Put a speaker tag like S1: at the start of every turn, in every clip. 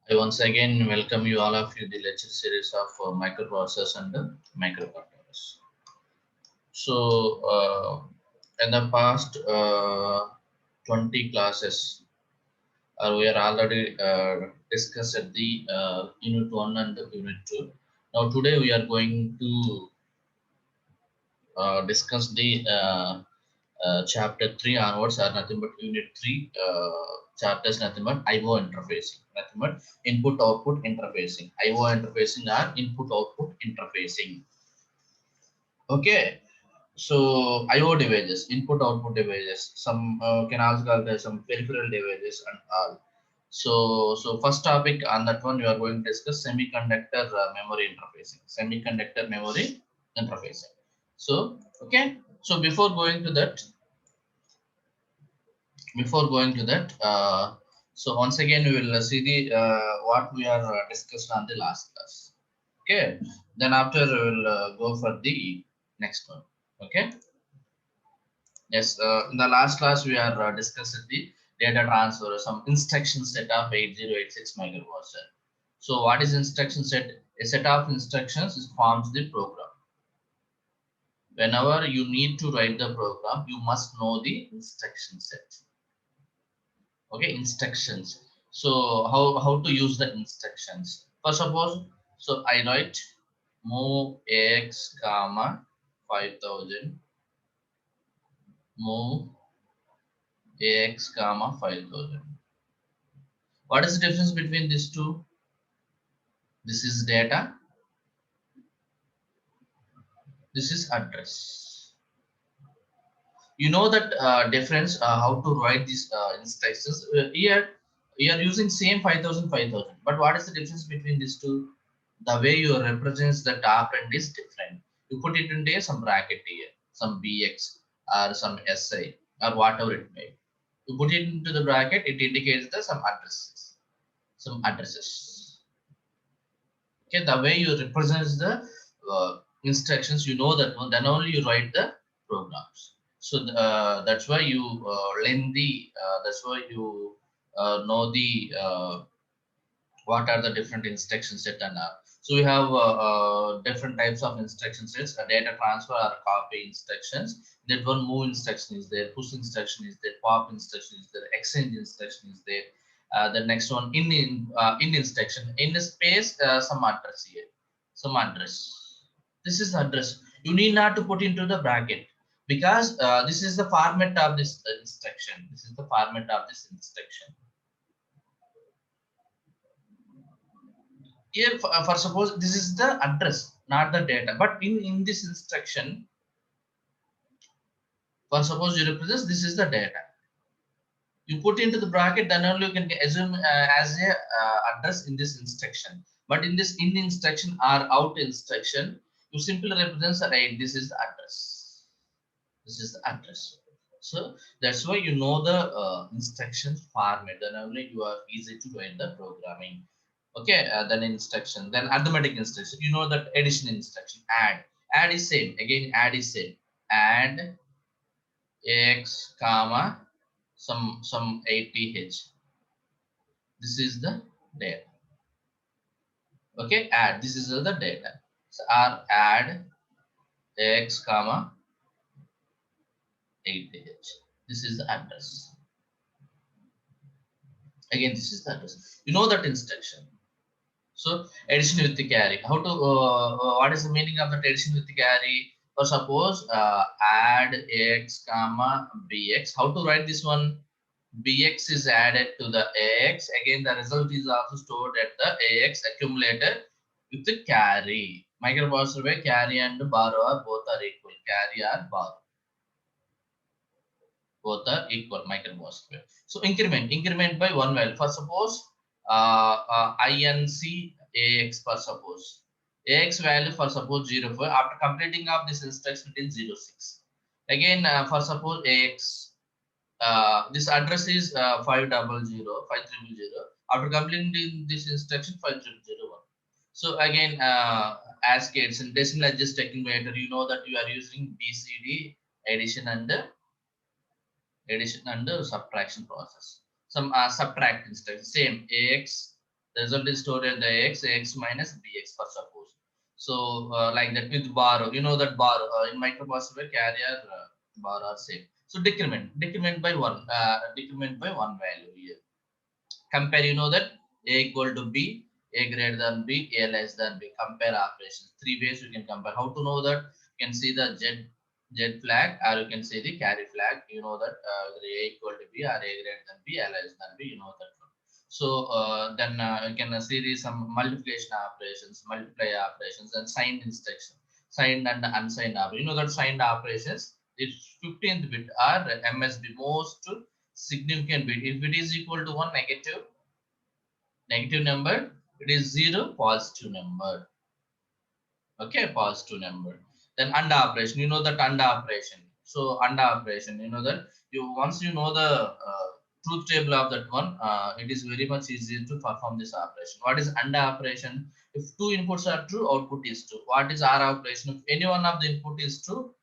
S1: I once again welcome you all of you the lecture series of microprocessors and microcontrollers. So, in the past 20 classes, we are already discussed the unit 1 and unit 2. Now, today we are going to discuss the chapter 3 onwards are nothing but unit 3 chapters, nothing but IO interfacing, nothing but input output interfacing. IO interfacing or input output interfacing. Okay, so IO devices, input output devices, some can also call them some peripheral devices and all. So first topic on that one we are going to discuss semiconductor memory interfacing. Semiconductor memory interfacing. So okay, so before going to that, so once again we will see the what we are discussed on the last class. Okay, then after we will go for the next one. Okay, yes, in the last class we are discussing the data transfer, some instruction set of 8086 microprocessor. So what is instruction set? A set of instructions is forms the program. Whenever you need to write the program, you must know the instruction set. Okay, instructions. So how to use the instructions? For suppose, so I write move x comma 5000, move x comma 5000. What is the difference between these two? This is data, this is address. You know that difference, how to write these instructions. Here you are using same 5000 5000, but what is the difference between these two? The way you represents the operand is different. You put it into some bracket here, some bx or some si or whatever it may. You put it into the bracket, it indicates the some addresses, some addresses. Okay, the way you represents the instructions, you know that one, then only you write the programs. So that's why you learn the that's why you know the what are the different instruction set and all. So we have different types of instruction sets, data transfer or copy instructions. That one move instruction is there, push instruction is there, pop instruction is there, exchange instruction is there. The next one in instruction, in the space, some address here, some address. This is the address. You need not to put into the bracket because this is the format of this instruction. This is the format of this instruction. Here for suppose this is the address, not the data, but in this instruction, for suppose you represent this is the data, you put into the bracket, then only you can assume as a address in this instruction. But in this in instruction or out instruction, you simply represent the right, this is the address, this is the address. So that's why you know the instruction format, then only you are easy to write the programming. Okay, then instruction, then arithmetic instruction, you know that addition instruction, add is same, again add is same, add x comma some 80h, this is the data. Okay, add, this is the data. So r add x comma 80h, this is the address. Again, this is the address, you know that instruction. So addition with the carry. How to what is the meaning of the addition with the carry? For suppose add x comma bx. How to write this one? Bx is added to the ax. Again, the result is also stored at the ax accumulator with the carry. Microprocessor where carry and borrow are both are equal. Carry or borrow, both are equal. Microprocessor. So increment by one value. For suppose inc ax, for suppose ax value for suppose 04, after completing of this instruction till 06. Again for suppose ax, this address is 500 after completing this instruction 5001. So again ASCII in decimal adjust accumulator, you know that you are using BCD, addition and subtraction process. Some subtract instruction, same ax, The result is stored in the AX minus BX for suppose. So like that with bar, you know that bar in microprocessor carrier bar are same. So decrement by one value here. Compare, you know that A equal to B, A greater than B, A less than B. Compare operations. Three ways you can compare. How to know that? You can see the Z flag, or you can see the carry flag. You know that the A equal to B, or A greater than B, A less than B. You know that one. So then you can see the some multiplication operations, multiply operations, and signed instruction, signed and unsigned operations. You know that signed operations is 15th bit or MSB, most significant bit. If it is equal to one negative number, it is 0 positive number. Okay, positive number. Then under operation, you know that under operation. So under operation, you know that you once you know the truth table of that one, it is very much easier to perform this operation. What is under operation? If two inputs are true, output is true. What is R operation? If any one of the input is true,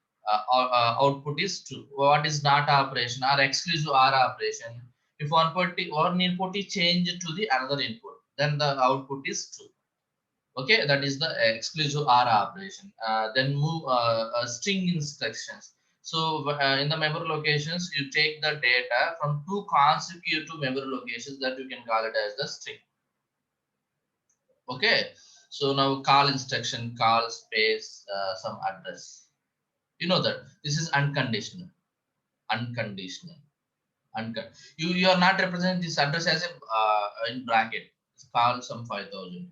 S1: output is true. What is not operation or exclusive R operation? If one input is changed to the another input, then the output is true. Okay, that is the exclusive R operation. Then move string instructions. So in the memory locations, you take the data from two consecutive memory locations that you can call it as the string. Okay, so now call instruction, call space some address. You know that this is unconditional. Unconditional. You are not representing this address as a in bracket. It's call some 5000.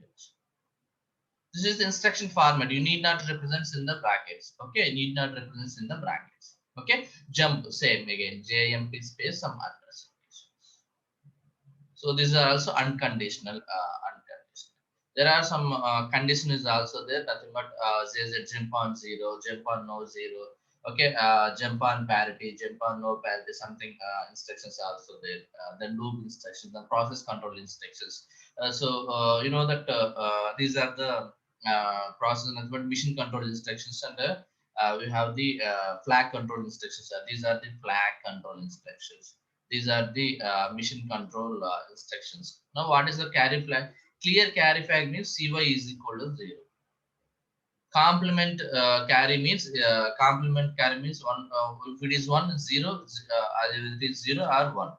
S1: This is the instruction format. You need not represent in the brackets. Okay, need not represent in the brackets. Okay, jump same again. JMP space some address. So these are also unconditional. Unconditional. There are some condition is also there. Nothing but says jump on 0, jump on no 0. Okay, jump on parity, jump on no parity. Something instructions are also there. Then loop instructions, then process control instructions. So you know that these are the process and mission control instructions, and we have the flag control instructions. These are the flag control instructions. These are the mission control instructions. Now, what is the carry flag? Clear carry flag means CY is equal to 0. Complement carry means one. If it is 1, 0, it is 0 or 1.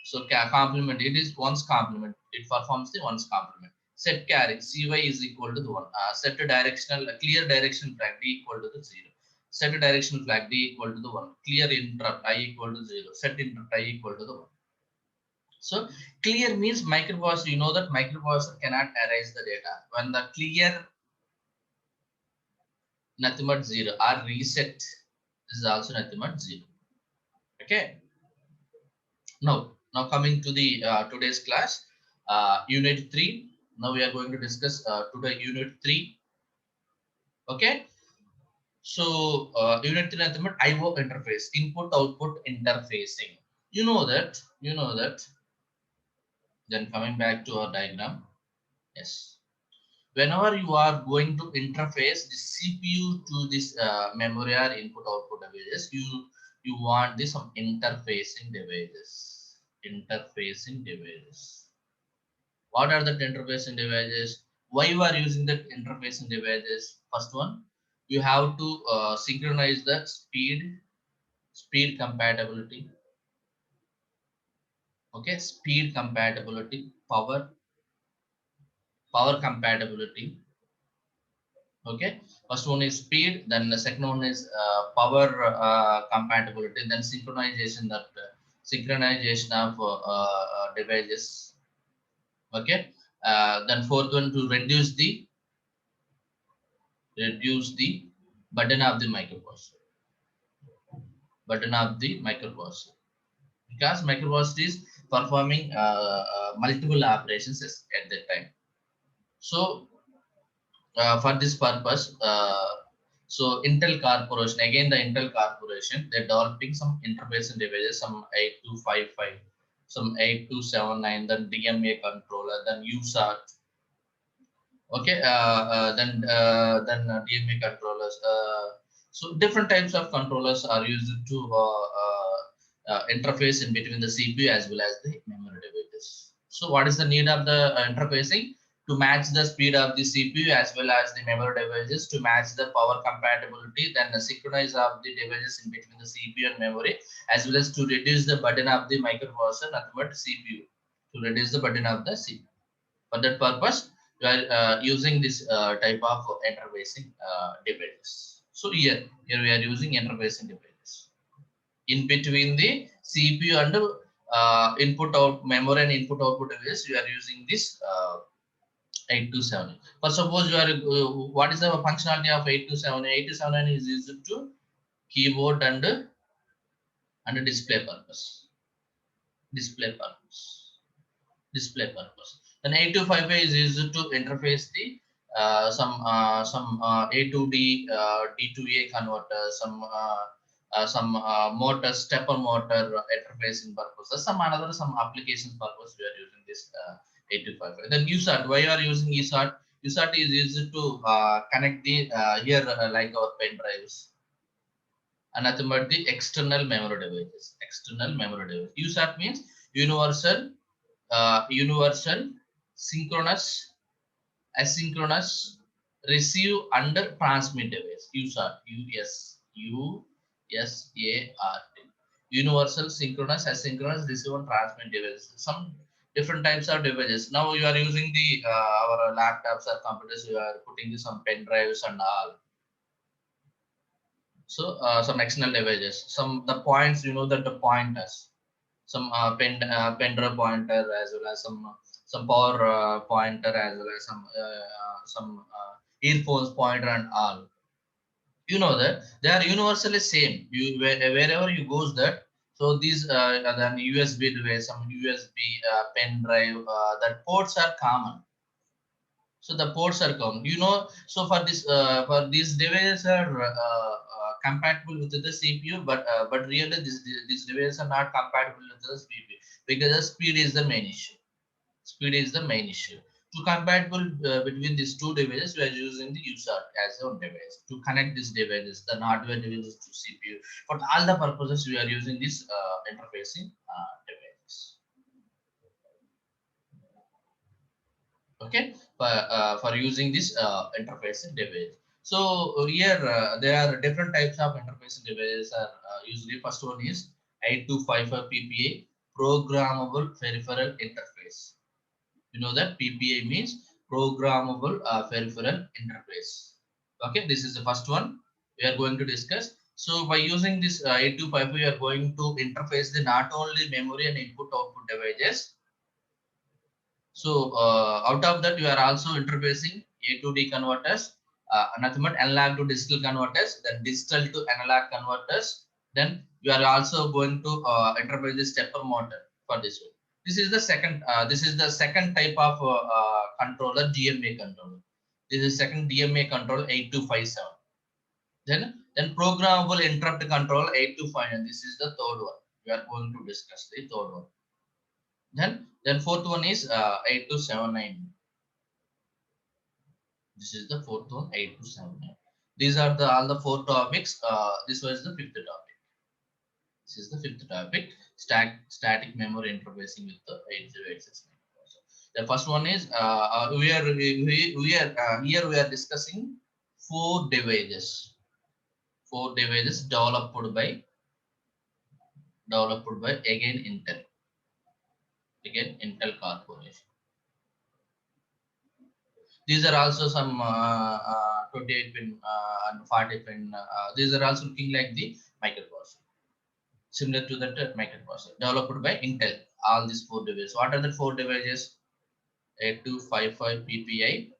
S1: So complement, it is one's complement. It performs the one's complement. Set carry CY is equal to the 1. Set a directional clear direction flag D equal to the 0. Set a directional flag D equal to the 1. Clear interrupt I equal to 0. Set interrupt I equal to the 1. So clear means microprocessor. You know that microprocessor cannot erase the data. When the clear nothing but 0 or reset, this is also nothing but 0. Okay. Now coming to the today's class, unit 3. Now we are going to discuss today unit 3. Okay. So unit 3 nothing but IO interface, input output interfacing. You know that. Then coming back to our diagram. Yes. Whenever you are going to interface the CPU to this memory or input output devices, you want this some interfacing devices. Interfacing devices. What are the interfacing devices? Why you are using the interfacing devices? First one, you have to synchronize the speed compatibility. Okay, speed compatibility, power compatibility. Okay, first one is speed, then the second one is power compatibility, then synchronization, that synchronization of devices. Okay, then fourth one to reduce the burden of the microprocessor, because microprocessor is performing multiple operations at that time. So for this purpose, so Intel Corporation, again the Intel Corporation, they're developing some interface devices, some 8255, some 8279, then DMA controller, then USART. Okay, then DMA controllers. So different types of controllers are used to interface in between the CPU as well as the memory devices. So what is the need of the interfacing? To match the speed of the CPU as well as the memory devices, to match the power compatibility, then synchronize of the devices in between the CPU and memory, as well as to reduce the burden of the microprocessor, nothing but CPU, to reduce the burden of the CPU. For that purpose, we are using this type of interfacing devices. So here we are using interfacing devices in between the CPU and input out memory and input output device. We are using this 827. But suppose you are what is the functionality of 827? 827 is used to keyboard and display purpose. Display purpose. Display purpose. Then 8255 is used to interface the some A to D D to A converter, some motor stepper motor interfacing purposes, some application purpose we are using this 8255. Then USART. Why you are using USART? USART is used to connect the here like our pen drives and nothing but the external memory devices. External memory device. USART means universal synchronous asynchronous receive and transmit device. USART. USART. Universal synchronous asynchronous receive and transmit device. Some different types of devices. Now you are using the our laptops or computers. You are putting some pen drives and all. So some external devices. Some the points, you know, that the pointers, some pen drive pointer, as well as some power pointer, as well as some earphones pointer and all. You know that they are universally same. You wherever you goes that. So these then USB device, some USB pen drive, that ports are common. So the ports are common. You know, so for these devices are compatible with the CPU, but really these devices are not compatible with the CPU, because the speed is the main issue. Speed is the main issue. To compatible between these two devices, we are using the USART as a device to connect these devices, the hardware devices to CPU. For all the purposes, we are using this interfacing devices. Okay, for using this interfacing device. So here there are different types of interfacing devices. Are usually first one is 8255 PPA, programmable peripheral interface. You know that PPA means programmable peripheral interface. Okay, this is the first one we are going to discuss. So by using this 8255, we are going to interface the not only memory and input output devices. So out of that, you are also interfacing A to D converters, nothing but analog to digital converters, then digital to analog converters. Then you are also going to interface the stepper motor for this one. This is the second. This is the second type of controller, DMA controller. This is second DMA control 8257. Then programmable interrupt control 8259. This is the third one. We are going to discuss the third one. Then fourth one is 8279. This is the fourth one, 8279. These are the all the four topics. This was the fifth topic. This is the fifth topic. Static memory interfacing with the 8086. The first one is we are here we are discussing four devices. Four devices developed by again Intel. Again Intel Corporation. These are also some 28 pin and 40 pin. These are also looking like the microprocessor, similar to that microprocessor developed by Intel. All these four devices. What are the four devices? 8255 PPI.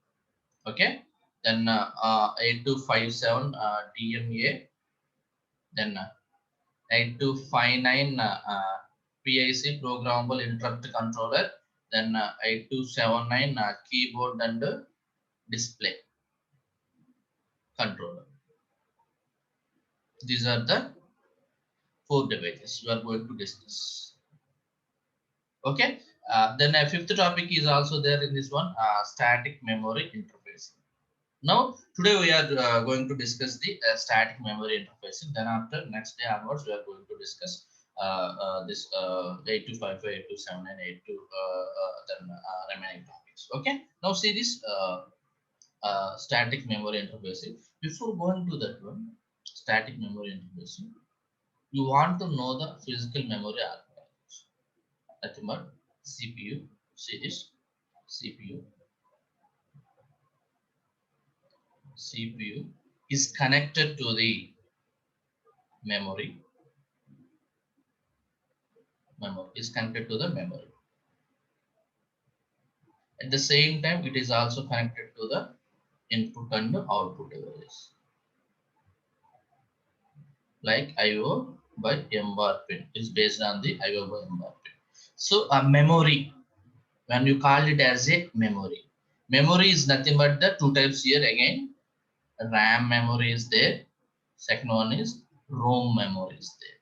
S1: Okay. Then 8257 DMA. Then 8259 PIC, programmable interrupt controller. Then 8279 keyboard and display controller. These are the four devices we are going to discuss. Okay. Then a fifth topic is also there in this one, static memory interfacing. Now today we are going to discuss the static memory interfacing. Then after next day onwards we are going to discuss this 8255, 8279, 82 then remaining topics. Okay, now see this static memory interfacing. Before going to that one, static memory interfacing, you want to know the physical memory architecture. Nothing but CPU, see this CPU, CPU is connected to the memory, memory is connected to the memory. At the same time, it is also connected to the input and output devices like IO by M bar pin is based on the IO by M bar pin. So a memory, when you call it as a memory, memory is nothing but the two types here again. RAM memory is there. Second one is ROM memory is there.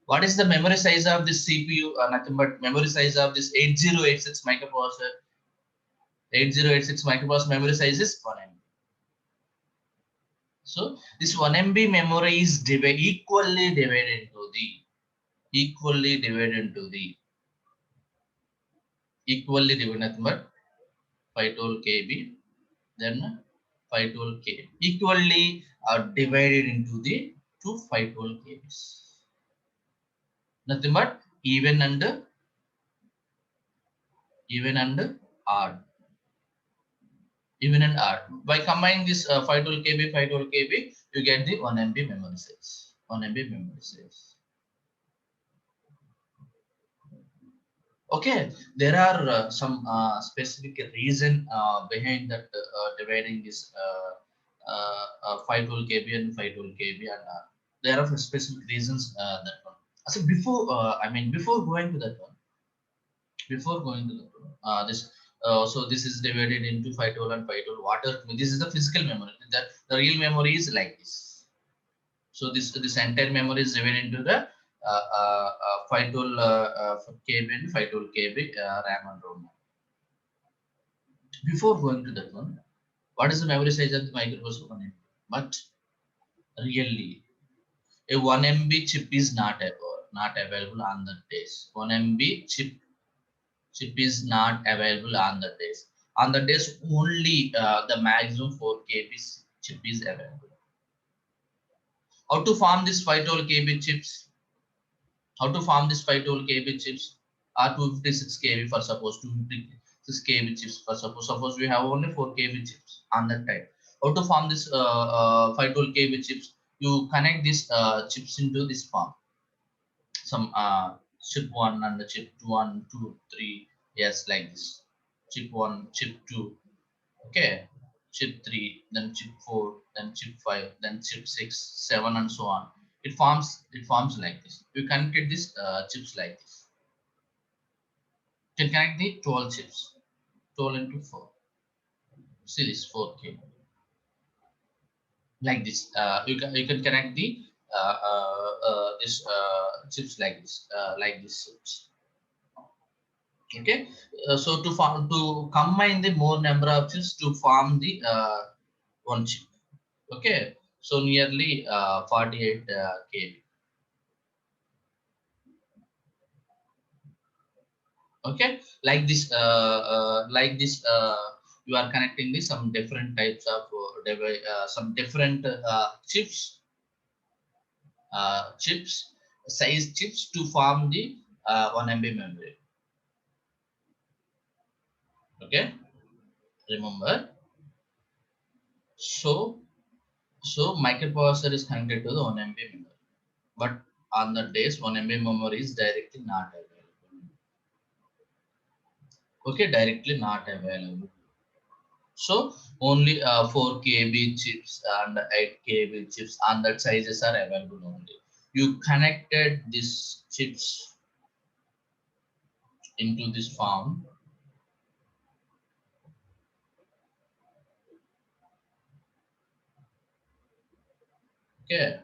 S1: What is the memory size of this CPU? Nothing but memory size of this 8086 microprocessor. 8086 microprocessor memory size is 1 MB. So this 1 MB memory is equally divided into the nothing but 512 KB, then 512 KB equally divided into the two 512 KBs. Nothing but even and odd. Even and odd. By combining this 512 KB, 512 KB, you get the 1 MB memory size. 1 MB memory size. Okay, there are some specific reason behind that dividing this 512 KB and 512 KB, and there are specific reasons that one. So before, before going to that one, this so this is divided into 512 and 512. Water. This is the physical memory. The real memory is like this. So this entire memory is divided into the 512 KB and 512 KB RAM and ROM. Before going to that one, what is the memory size of the microprocessor? 1 MB. But really, a 1 MB chip is not available on the days. 1 MB chip is not available on the days. On the days, only the maximum 4 KB chip is available. How to form this 512 KB chips? How to form this 512 KB chips? Or 256 KB for suppose 256 KB chips for suppose we have only 4 KB chips on that type. How to form this 512 KB chips? You connect these chips into this form. Some chip 1 and the chip 1, 2, 3. Yes, like this. Chip 1, chip 2. Okay. Chip 3, then chip 4, then chip 5, then chip 6, 7, and so on. It forms like this. You connect these chips like this. You can connect the 12 chips. 12 into 4. See this 4K. Like this. You can connect the this chips like this. Like this chips. Okay, so to combine the more number of chips to form the one chip. Okay, so nearly 48 KB. Okay, like this you are connecting this some different types of some different chips size chips to form the 1 MB memory. Okay, remember, so microprocessor is connected to the 1 MB memory, but on the days 1 MB memory is directly not available. Okay, directly not available. So only 4 KB chips and 8 KB chips on that sizes are available only. You connected these chips into this form. Okay.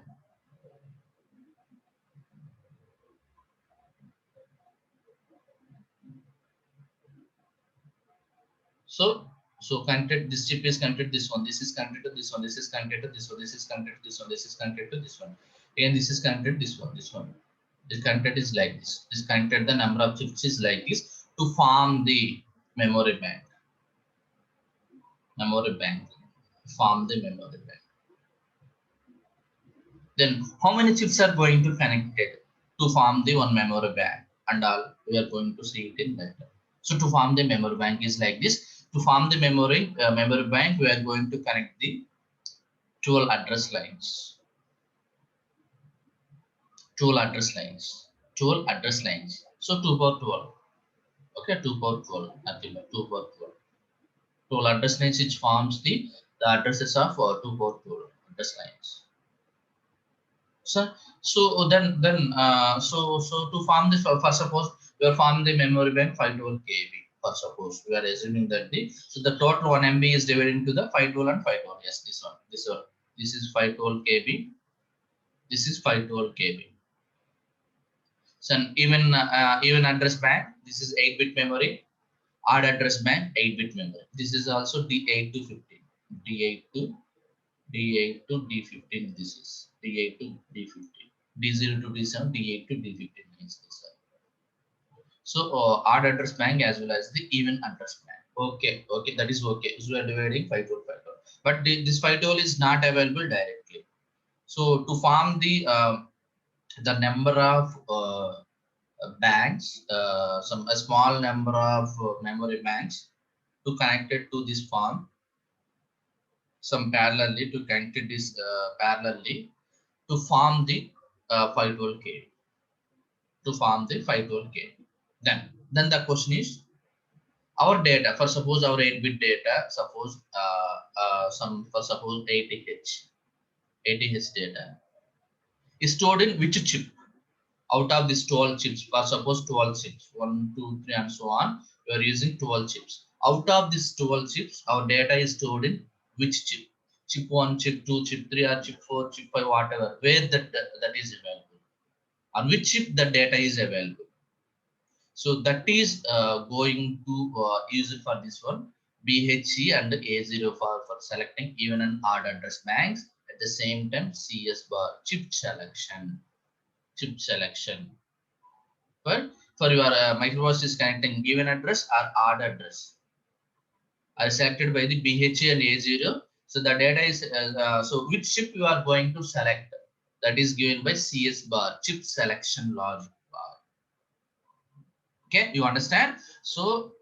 S1: So connected, this chip is connected this one, this is connected to this one, this is connected to this one, this is connected to this one, this is connected to this one, and this is connected this one. This connected is like this. This connected, the number of chips is like this to form the memory bank. Memory bank. Form the memory bank. Then how many chips are going to connected to form the one memory bank and all? We are going to see it in later. So to form the memory bank is like this. To form the memory bank, we are going to connect the 12 address lines. 12 address lines. 12 address lines. So 2 power 12. Okay, 2 power 12. Nothing but 2 power 12. 12 address lines which forms the addresses of 2 power 12 address lines. So to form this, first suppose we are forming the memory bank 512 KB. First suppose we are assuming that the total 1 MB is divided into the 512 and 512. Yes, this one. This is 512 KB. This is 512 KB. So even address bank. This is 8-bit memory. Odd address bank 8-bit memory. This is also D8 to 15. D8 to D15. This is D8 to D15. D0 to D7, D8 to D15 is this one. So odd address bank as well as the even address bank. Okay, that is okay. So we are dividing 512, 512. But this 512 is not available directly. So to form the number of banks, a small number of memory banks to connect it to this form, some parallelly to connect it this parallelly to form the 512K. To form the 512K. Then the question is, our data, for suppose our 8-bit data, suppose suppose 80H data is stored in which chip? Out of these 12 chips, for suppose 12 chips, 1, 2, 3 and so on, we are using 12 chips. Out of these 12 chips, our data is stored in which chip? Chip 1, chip 2, chip 3 or chip 4, chip 5, whatever, where that is available. On which chip the data is available. So that is going to use it for this one, BHE and A0 for selecting even and odd address banks. At the same time, CS bar chip selection. But for your microprocessor is connecting even address or odd address are selected by the BHE and A0. So the data is so which chip you are going to select, that is given by CS bar chip selection logic bar. Okay, you understand? So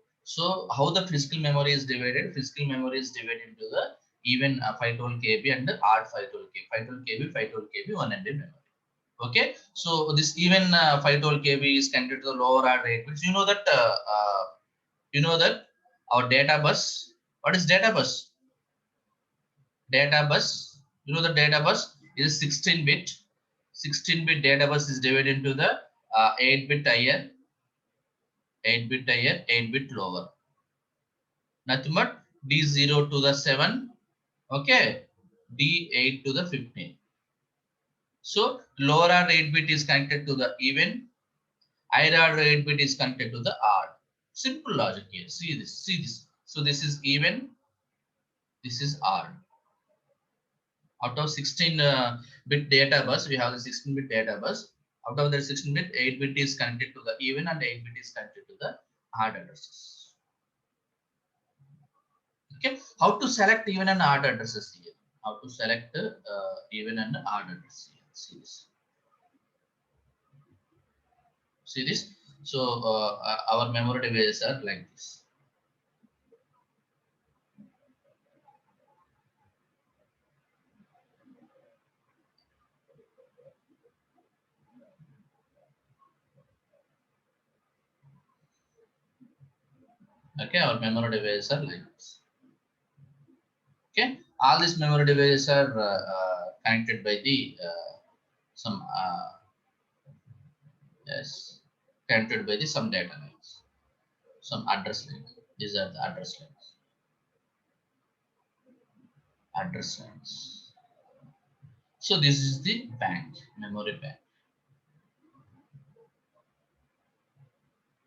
S1: how the physical memory is divided? Physical memory is divided into the even 512 KB and the odd 512 KB. 512 KB 1 MB memory. Okay, so this even 512 KB is connected to the lower order rate, which you know that our data bus. What is data bus? Data bus. You know the data bus is 16-bit. 16-bit data bus is divided into the 8-bit higher, 8-bit higher, 8-bit lower. Nothing but D0 to the 7. Okay, D8 to the 15. So lower order 8-bit is connected to the even. Higher order 8-bit is connected to the odd. Simple logic here. See this. So this is even. This is odd. Out of 16-bit data bus, we have the 16-bit data bus. Out of the 16-bit, 8-bit is connected to the even and 8-bit is connected to the odd addresses. Okay, how to select even and odd addresses here? How to select even and odd addresses here? See this. So our memory devices are like this. Okay, our memory devices are like this. Okay, all these memory devices are connected by the some yes, connected by the some data lines, some address lines. These are the address lines. Address lines. So this is the bank, memory bank.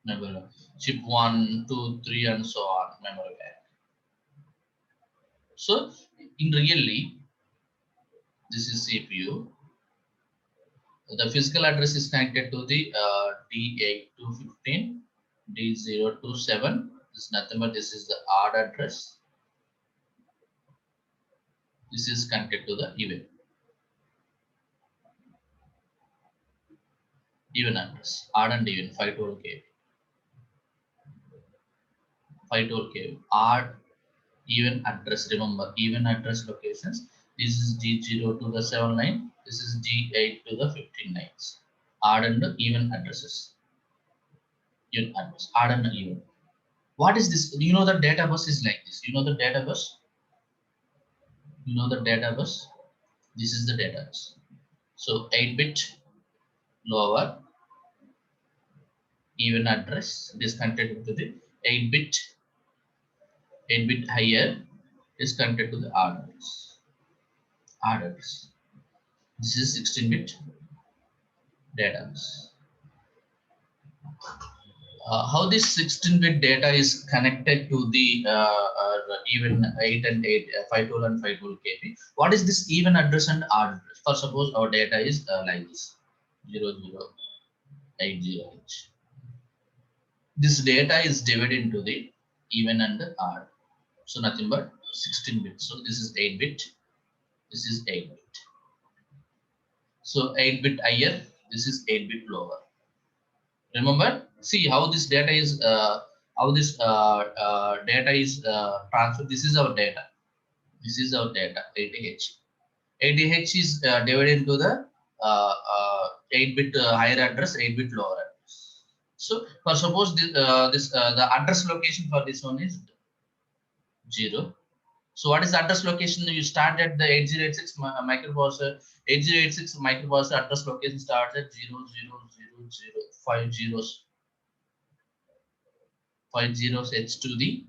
S1: Memory chip 1, 2, 3 and so on, memory bank. So in really, this is CPU. The physical address is connected to the D8 to 15, D0 to 7. This is nothing but this is the odd address. This is connected to the even address, odd and even 512 kb. 512 kb, odd, even address. Remember, even address locations. This is D0 to the 7 line. This is D8 to the 15 lines. Odd and even addresses. Even address, odd and even. What is this? You know the data bus is like this. You know the data bus. You know the data bus. This is the data bus. So 8-bit lower, even address. It is connected to the 8-bit. 8-bit higher is connected to the odd address. Odd address. This is 16-bit data bus. How this 16-bit data is connected to the even 8 and 8, 512 and 512 kb. What is this even address and odd address? For suppose our data is like this 0080H. This data is divided into the even and the odd. So nothing but 16 bit. So this is 8 bit. This is 8 bit. So 8 bit higher. This is 8 bit lower. Remember, see how this data is data is transferred. This is our data. This is our data 80H. 80H is divided into the 8-bit higher address, 8-bit lower address. So for suppose this, the address location for this one is 0. So what is the address location? You start at the 8086 microprocessor. 8086 microprocessor address location starts at 0000 5 zeros H to the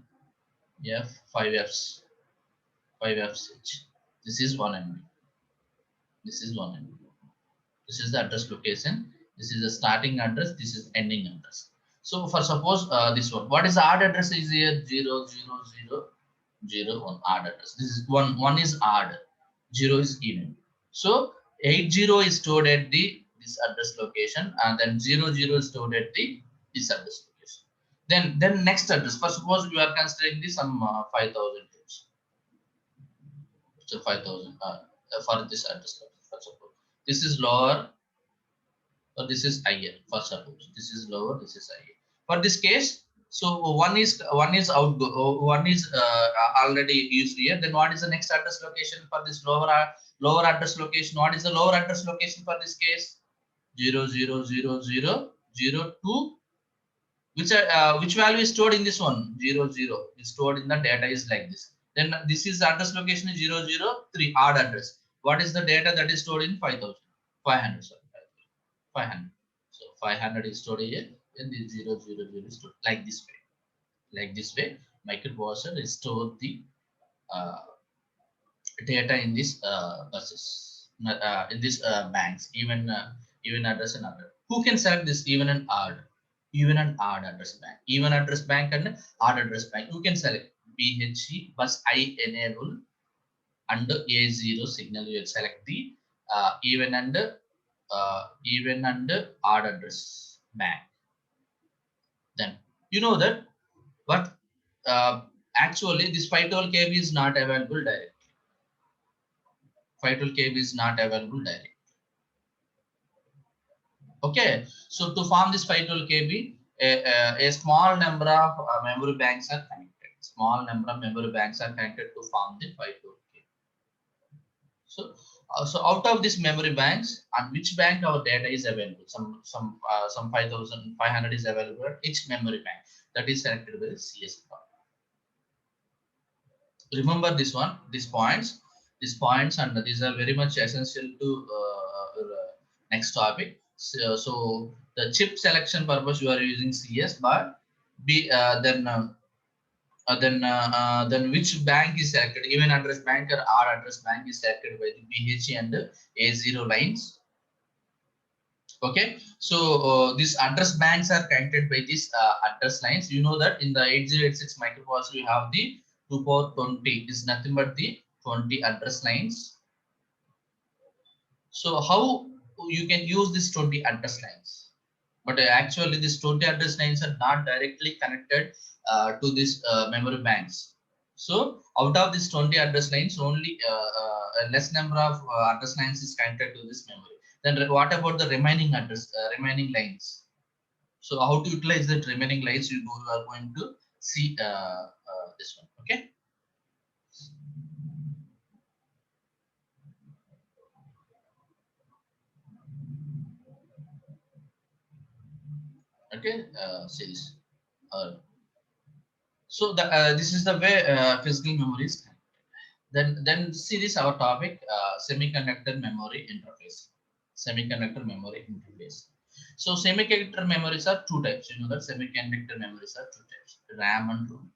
S1: F 5Fs 5Fs. This is 1 MB. This is 1 MB. This is the address location. This is the starting address. This is ending address. So for suppose this one, what is the odd address is here? 00001 odd address. This is one is odd, 0 is even. So 80 is stored at the this address location, and then 00 is stored at the this address location. Then next address. For suppose you are considering this some 5000. So 5000 for this address location. For suppose this is lower. Or this is higher. For suppose this is lower, this is higher. For this case, so one is outgo, one is already used here. Then what is the next address location for this lower address location? What is the lower address location for this case? 000002. Which value is stored in this one? 00 is stored in the data is like this. Then this is address location is 003 odd address. What is the data that is stored in 5000? 500. Sorry. 500. So 500 is stored here, and the 000 is stored like this way. Like this way, microprocessor is stored the data in this buses, in this banks, even address and other. Who can select this even and odd address bank, even address bank and odd address bank? Who can select BHE bus I enable under A0 signal? You will select the even and odd address bank. Then you know that, but actually this 512 kb is not available directly. 512 kb is not available directly. Okay, so to form this 512 kb, a small number of memory banks are connected. Small number of memory banks are connected to form the 512 kb. So out of this memory banks, on which bank our data is available? Some 5500 is available at each memory bank. That is selected by the CS part. Remember this one, these points, and these are very much essential to next topic. So the chip selection purpose you are using CS, but then which bank is selected? Even address bank or odd address bank is selected by the BHE and A0 lines. Okay, so these address banks are connected by these address lines. You know that in the 8086 microprocessor we have the 2 power 20 is nothing but the 20 address lines. So how you can use this 20 address lines. But actually, these 20 address lines are not directly connected to this memory banks. So out of these 20 address lines, only a less number of address lines is connected to this memory. Then what about the remaining remaining lines? So how to utilize that remaining lines? You are going to see this one. Okay. Okay. See this. So this is the way physical memory is connected. Then see this our topic, semiconductor memory interface. Semiconductor memory interface. So semiconductor memories are two types. You know that semiconductor memories are two types: RAM and ROM.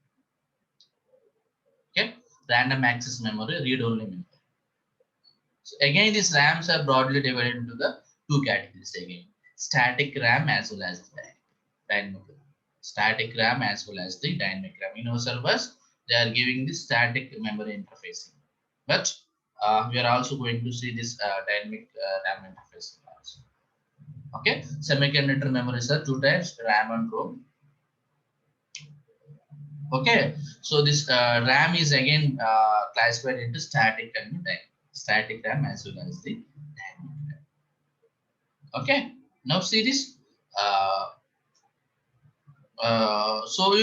S1: Okay, random access memory, read-only memory. So again, these RAMs are broadly divided into the two categories again: static RAM as well as the dynamic RAM. Static RAM as well as the dynamic RAM. In our servers, they are giving the static memory interfacing, but we are also going to see this dynamic RAM interface also. Okay, semiconductor memories are two types: RAM and ROM. Okay, so this RAM is again classified into static and dynamic. Static RAM as well as the dynamic RAM. Okay, now see this. Uh, so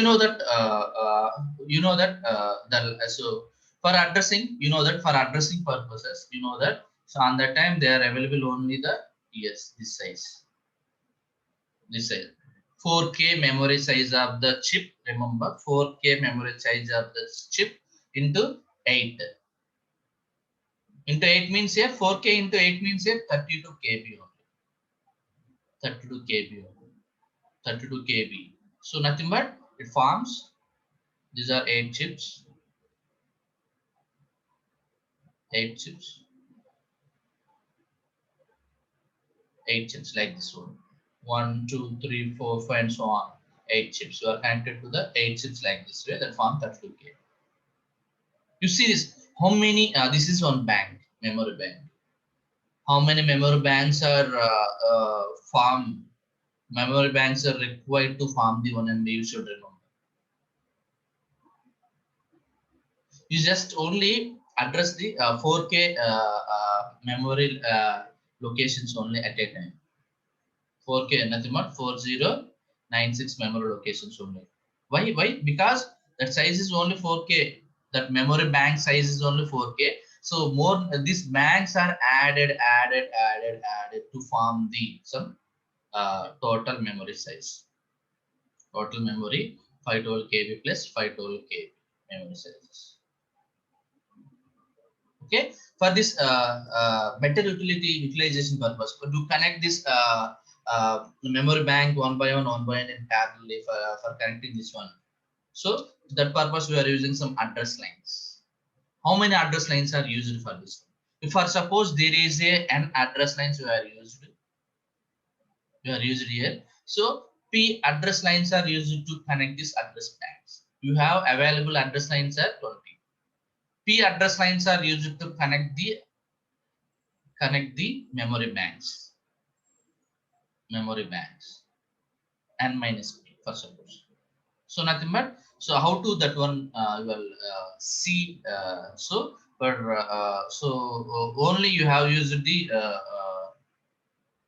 S1: so for addressing, for addressing purposes, so on that time they are available only the, yes, this size 4K memory size of the chip. Remember, 4K memory size of the chip into 8 into 8 means here 4K into 8 means here 32 KB only. 32 KB only. 32 KB. So nothing but it forms. These are 8 chips. 8 chips. 8 chips like this one. 1, 2, 3, 4, 5, and so on. 8 chips. You are connected to the 8 chips like this way that form 32 KB. You see this. How many? This is one bank, memory bank. How many memory banks are formed? Memory banks are required to form the one, and you should remember. You just only address the 4K memory locations only at a time. 4K, nothing but 4096 memory locations only. Why? Why? Because that size is only 4K. That memory bank size is only 4K. So more these banks are added to form the some total memory size. Total memory 512 KB plus 512 KB memory sizes. Okay, for this better utilization purpose, to connect this memory bank one by one in parallel for connecting this one. So that purpose we are using some address lines. How many address lines are used for this? If for suppose there is an address lines we are used here. So P address lines are used to connect this address banks. You have available address lines are 20. P address lines are used to connect the memory banks, and minus P for suppose. So nothing but, so how to that one you will see. So for only you have used the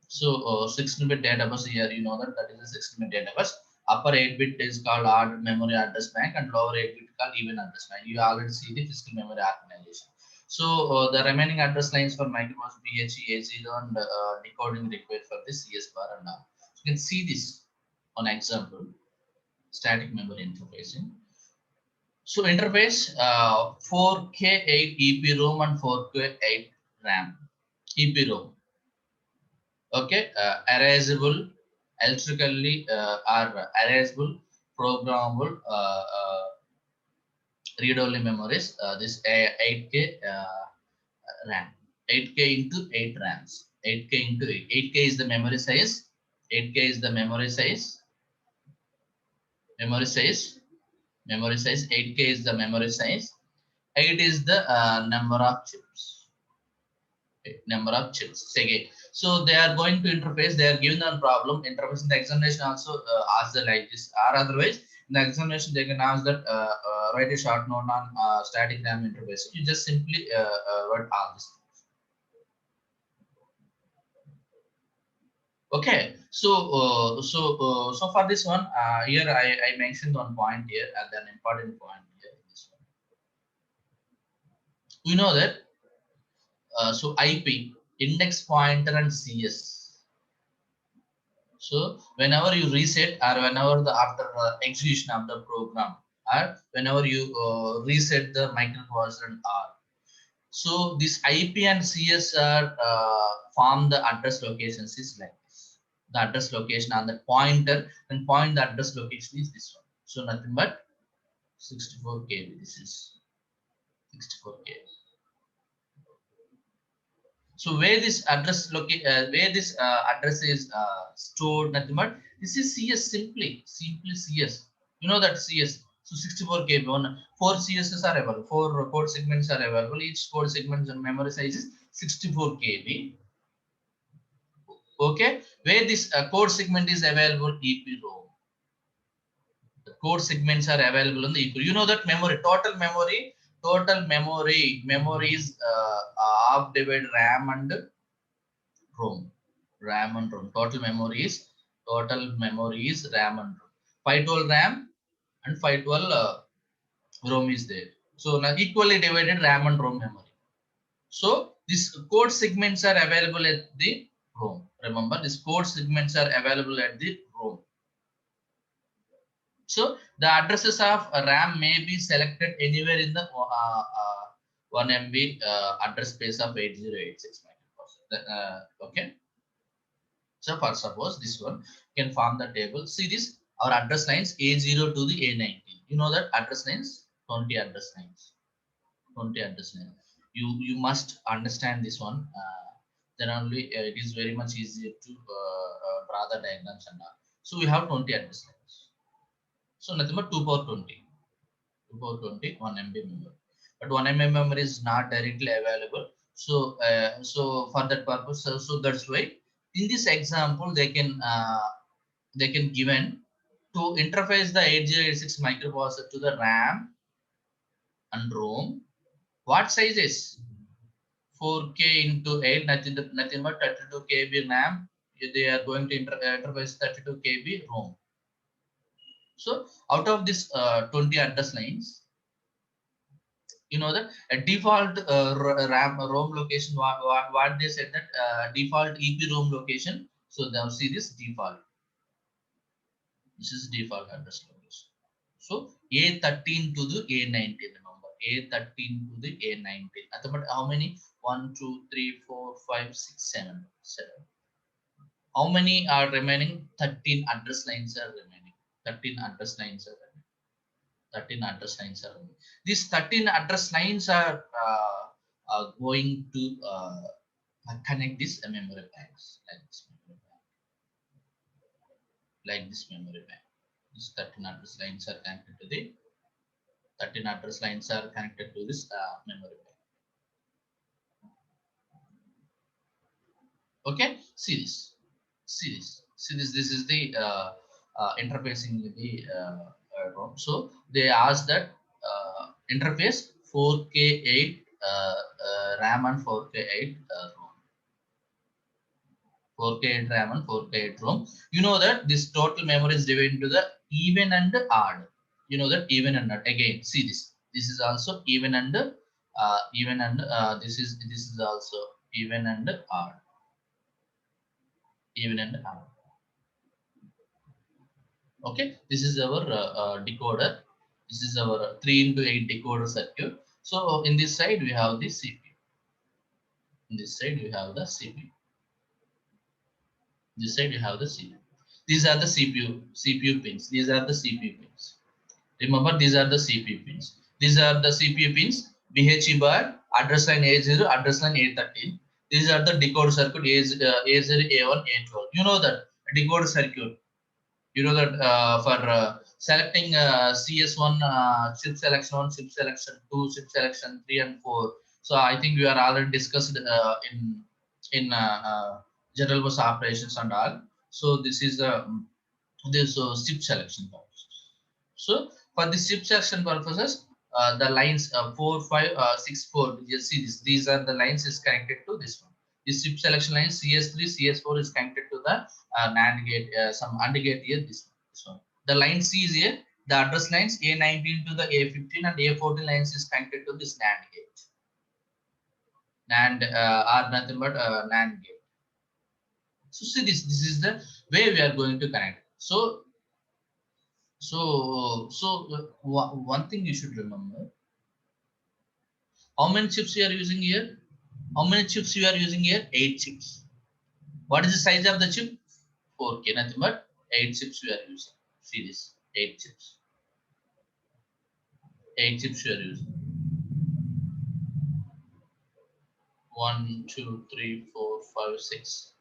S1: 16-bit data bus here. You know that is a 16-bit data bus. Upper 8-bit is called odd memory address bank, and lower 8-bit called even address bank. You already see the physical memory organization. So the remaining address lines for microbus, BHE, A0, and decoding required for this CS bar and all. So you can see this on example, static memory interfacing. So interface 4K8 EPROM and 4K8 RAM. EPROM. Okay, erasable, electrically or erasable, programmable read-only memories. This 8K RAM, 8K into 8 RAMs, 8K into 8. 8K is the memory size. 8K is the memory size. Memory size. Memory size. 8K is the memory size. 8 is the number of chips. Okay, number of chips. Again, so they are going to interface. They are given a problem. Interface in the examination also ask the like this, or otherwise in the examination they can ask that write a short note on static RAM interface. You just simply write all this. Okay, so so for this one, here I mentioned one point here, and an important point here. This one. We know that so IP, index pointer, and CS. So whenever you reset, or whenever the after execution of the program, or whenever you reset the microprocessor and R, so this IP and CS are form the address locations is like this. The address location on the pointer and point the address location is this one. So nothing but 64 KB. This is 64 KB. So where this address where this address is stored, nothing but this is CS, simply CS. You know that CS. So 64 KB, one 4 CSS are available, 4 code segments are available. Each code segment and memory size is 64 KB. Okay, where this code segment is available, EPROM. The code segments are available on the EPROM. You know that memory, memory is half divided RAM and ROM. RAM and ROM. Total memory is RAM and ROM. 512 RAM and 512 ROM is there. So now equally divided RAM and ROM memory. So these code segments are available at the ROM. Remember, these code segments are available at the ROM. So the addresses of RAM may be selected anywhere in the 1 MB address space of 8086 microprocessor. Okay. So for suppose this one can form the table. See this, our address lines A0 to the A19. You know that address lines, 20 address lines. 20 address lines. You must understand this one. Then only it is very much easier to draw the diagrams and all. So we have 20 address lines. So nothing but 2 power 20. 2 power 20, 1 MB memory. But 1 MB memory is not directly available. So so for that purpose, so that's why in this example they can given to interface the 8086 microprocessor to the RAM and ROM. What size is 4K into 8, nothing but 32 KB RAM. They are going to interface 32 KB ROM. So out of this 20 address lines, you know that a default RAM ROM location, what they said that default EPROM location. So now see this default. This is default address location. So A13 to the A19. Remember, A13 to the A19. But how many? 1, 2, 3, 4, 5, 6, 7. How many are remaining? 13 address lines are remaining. 13 address lines are remaining. 13 address lines are remaining. These 13 address lines are going to connect these memory banks like this memory bank. Like this memory bank. These 13 address lines are connected to the 13 address lines are connected to this memory bank. Okay, see this. This is the interfacing with the ROM. So they ask that interface 4K8 RAM and 4K8 ROM. 4K8 RAM and 4K8 ROM. You know that this total memory is divided into the even and odd. You know that even and odd. Again, see this. This is also even and this is also even and odd. Even and odd. Okay, this is our decoder. This is our 3 into 8 decoder circuit. So in this side we have the CPU. In this side we have the CPU. This side you have the CPU. These are the CPU pins. These are the CPU pins. Remember, these are the CPU pins. These are the CPU pins. BHE bar, address line A0, address line A13. These are the decoder circuit A0, A1, A12. You know that decoder circuit. You know that for selecting CS1, chip selection 1, chip selection 2, chip selection 3 and 4. So I think we are already discussed in general bus operations and all. So this is this chip selection purposes. So for the chip selection purposes, the lines 4, 5, 6, 4. You see this. These are the lines is connected to this one. This chip selection line CS3, CS4 is connected to the NAND gate. Some AND gate here. This one. The line C is here. The address lines A19 to the A15 and A14 lines is connected to this NAND gate. NAND are nothing but NAND gate. So see this. This is the way we are going to connect. So one thing you should remember: how many chips you are using here? How many chips you are using here? 8 chips. What is the size of the chip? 4K. Nothing but 8 chips we are using. See this. 8 chips. 8 chips you are using. 1, 2, 3, 4, 5, 6,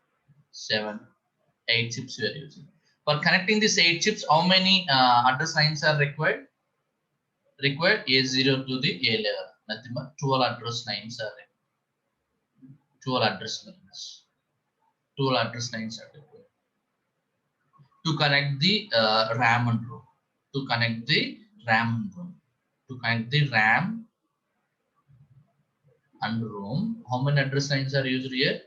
S1: 7, 8 chips you are using. For connecting these 8 chips, how many address lines are required? Required A0 to the A11. Nothing but 12 address lines are required. 12 address lines. 12 address lines are required to connect the RAM and ROM. To connect the RAM and ROM. To connect the RAM and ROM, how many address lines are used here?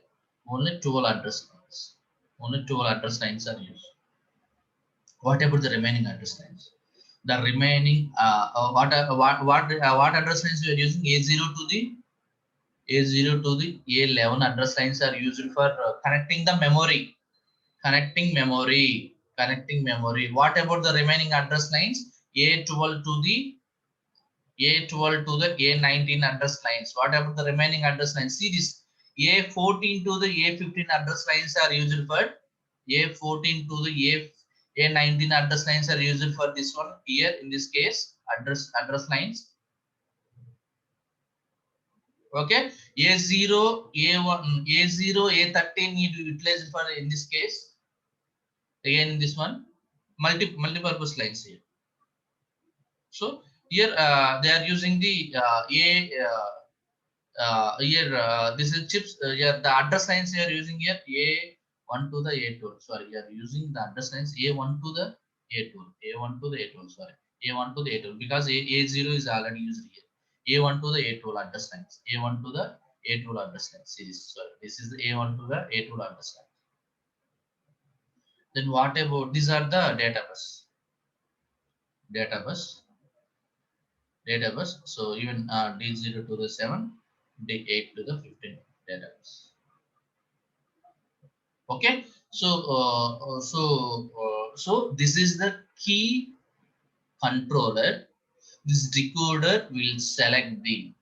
S1: Only 12 address lines. Only 12 address lines are used. What about the remaining address lines? The remaining what address lines we are using? A0 to the A11 address lines are used for connecting the memory. Connecting memory. What about the remaining address lines? A12 to the A19 address lines. What about the remaining address lines? See this. A14 to the A15 address lines are used for A14 to the A19 address lines are used for this one here in this case address lines. Okay, A0, A1, A0, A13 need to utilize for in this case. Again in this one, multi-purpose lines here. So here they are using the this is chips. Here the address lines you are using here A1 to the A12. Sorry, you are using the address lines A1 to the A12. A1 to the A12. Sorry, A1 to the A12 because A0 is already used here. A1 to the A12 address lines. A1 to the A12 address lines. See this. Sorry, this is the A1 to the A12 address line. Then what about these are the data bus. Data bus. Data bus. So even D0 to the 7, D8 to the 15 data bus. Okay, so this is the key controller. This decoder will select the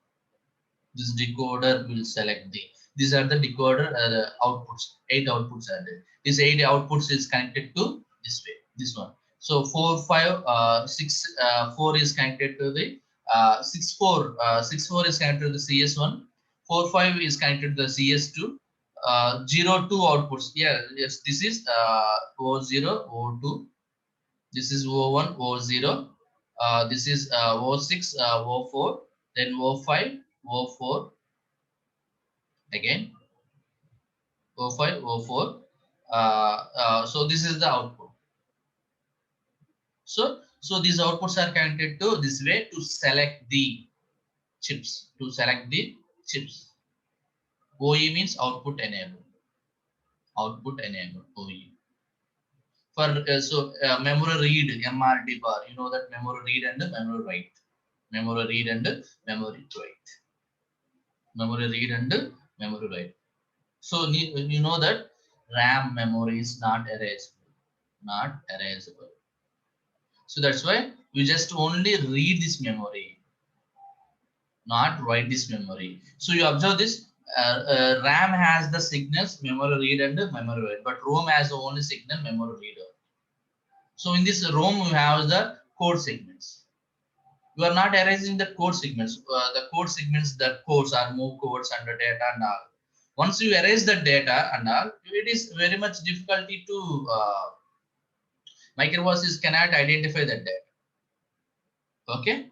S1: these are the decoder outputs. 8 outputs are there. These 8 outputs is connected to this way, this one. So 4 5 6 4 is connected to the 6 4 6 4 is connected to the CS1. 4 5 is connected to the CS2. 0 2 outputs. Yeah, yes, this is O0 O2. This is O1 O0. This is O6 O4. Then O5 O4. Again O5 O4. So this is the output. So these outputs are connected to this way to select the chips. To select the chips. OE means output enable. Output enable OE. For memory read MRD bar, you know that memory read and memory write. Memory read and memory write. Memory read and memory write. So you know that RAM memory is not erasable. Not erasable. So that's why we just only read this memory, not write this memory. So you observe this. RAM has the signals memory read and memory write, but ROM has the only signal memory reader. So in this ROM we have the code segments. You are not erasing the code segments. The code segments, the codes are move codes and the data and all. Once you erase the data and all, it is very much difficulty to microprocessors cannot identify that data. Okay.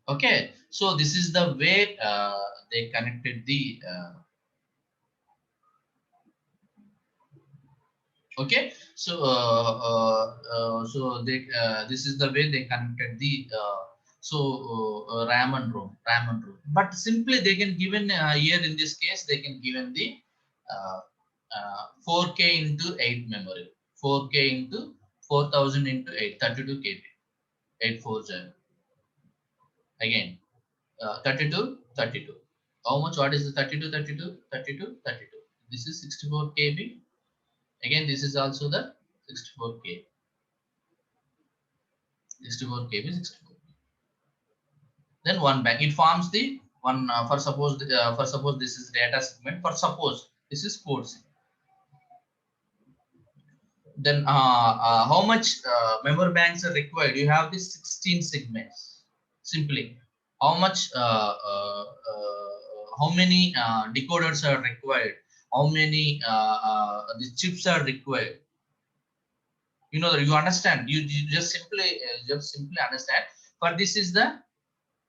S1: Okay, so this is the way they connected the okay. So this is the way they connected the RAM and ROM. But simply they can given here in this case they can given the 4K into 8 memory, 4K into 4000 into 8, 32 KB, 840. Again, 32, 32. How much? What is the 32, 32, 32, 32? This is 64 KB. Again, this is also the 64 KB, 64 KB, 64. Then one bank. It forms the one for suppose this is data segment. For suppose this is code segment. Then how much memory banks are required? You have these 16 segments. Simply, how much? How many decoders are required? How many the chips are required? You know that you understand. You just simply understand. For this is the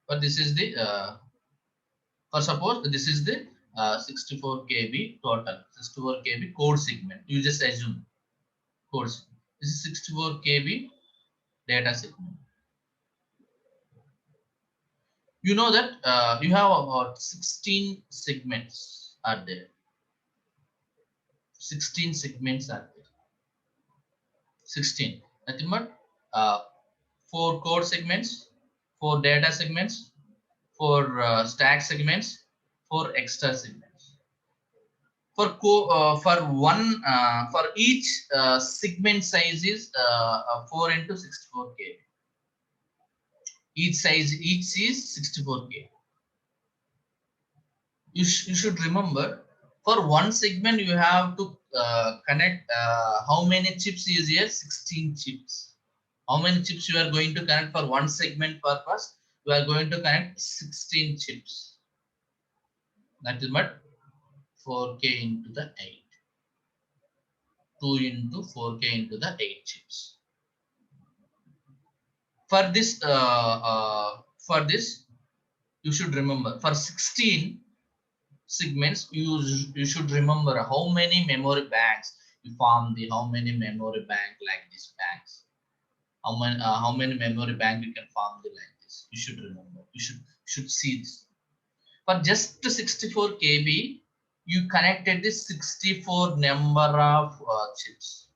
S1: for this is the for suppose this is the 64 KB total, 64 KB code segment. You just assume code segment. This is 64 KB data segment. You know that you have about 16 segments are there. 16 segments are there. 16. Nothing but 4 code segments, 4 data segments, 4 stack segments, 4 extra segments. For one for each segment size is 4 into 64 K. Each is 64 K. You should remember for one segment you have to connect how many chips is here? 16 chips. How many chips you are going to connect for one segment purpose? You are going to connect 16 chips. That is what 4K into the 8. 2 into 4K into the 8 chips. For this, you should remember for 16 segments, you should remember how many memory banks you form the how many memory bank like these banks. How many memory bank you can form the like this. You should remember. You should see this. For just 64 KB, you connected this 64 number of chips.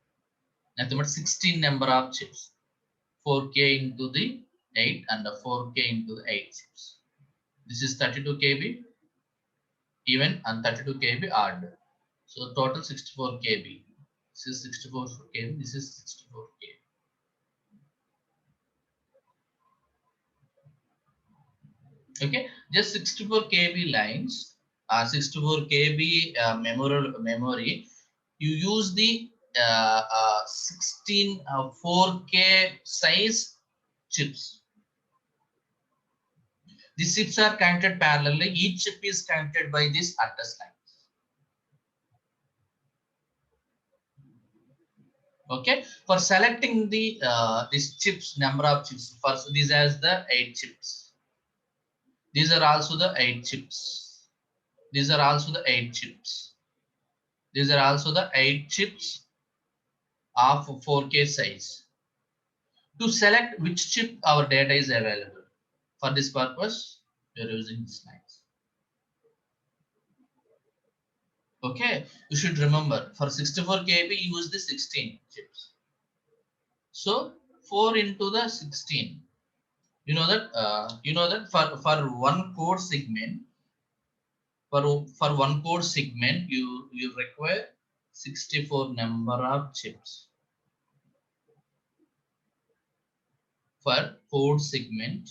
S1: Nothing but 16 number of chips. 4K into the 8 and the 4K into the 8 chips. This is 32 KB even and 32 KB odd. So total 64 KB. This is 64 KB. This is 64 KB. Okay, just 64 KB lines, 64 KB memory. You use the 16 4K size chips. These chips are connected parallelly. Each chip is connected by this address line. Okay, for selecting the these chips, number of chips. First, these as the 8 chips. These are also the 8 chips. These are also the 8 chips. These are also the 8 chips of 4K size. To select which chip our data is available. For this purpose, we are using this lines. Okay, you should remember for 64 KB use the 16 chips. So 4 into the 16. You know that for one core segment, for one core segment you require 64 number of chips. For core segment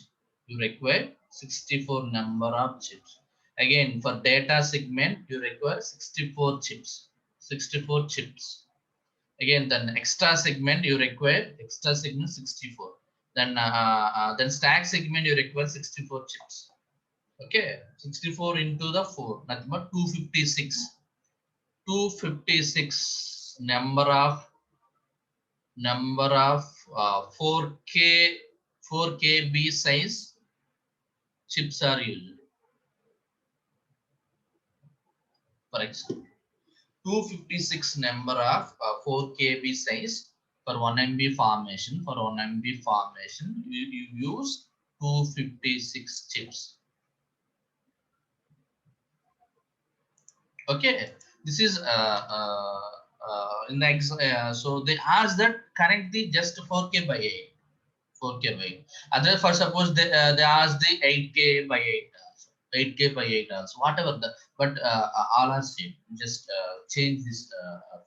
S1: you require 64 number of chips. Again for data segment you require 64 chips. 64 chips. Again then extra segment you require extra segment 64. Then stack segment you require 64 chips. Okay, 64 into the 4, nothing but 256. 256 number of 4K 4KB size chips are used. For example, 256 number of 4 KB size for 1 MB formation. For 1 MB formation, you use 256 chips. Okay, this is in the so they ask that connect the just 4K by 8. 4K by 8. Other for suppose they ask the 8K by 8 also. 8K by 8 also, whatever the, but all are same. Just change this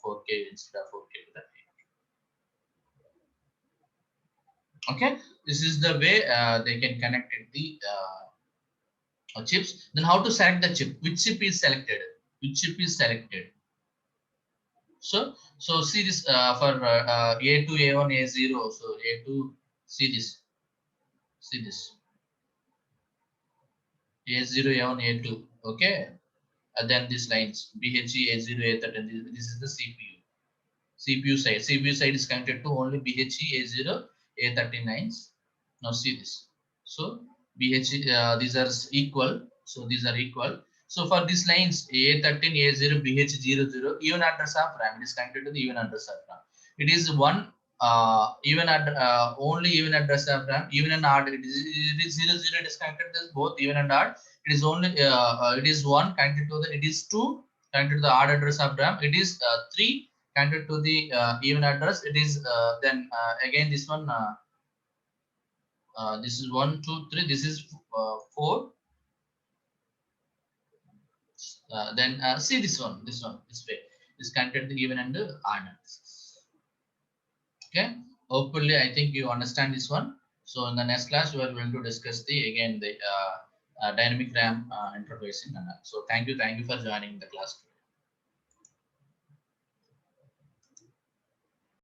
S1: 4K instead of 4K to the 8. Okay, this is the way they can connect it the chips. Then how to select the chip? Which chip is selected? Which chip is selected? So see this for A2, A1, A0. So A2, see this, see this A0, A1, A2. Okay, and then these lines BHE, A0, A13. This is the CPU. CPU side is connected to only BHE, A0, A39s. Now see this. So BHE, these are equal. So these are equal. So for these lines A13, A0, BH00, even address of RAM, it is connected to the even address of RAM. It is one only even address of RAM, even and odd. It is 0, 0. It is connected to both even and odd. It is only it is one connected to the. It is two connected to the odd address of RAM. It is three connected to the even address. It is then again this one. This is 1, 2, 3. This is 4. Then see this one. This way is connected to even and odd addresses. Okay. Hopefully, I think you understand this one. So in the next class, we are going to discuss the again the dynamic RAM interfacing. So thank you for joining the class.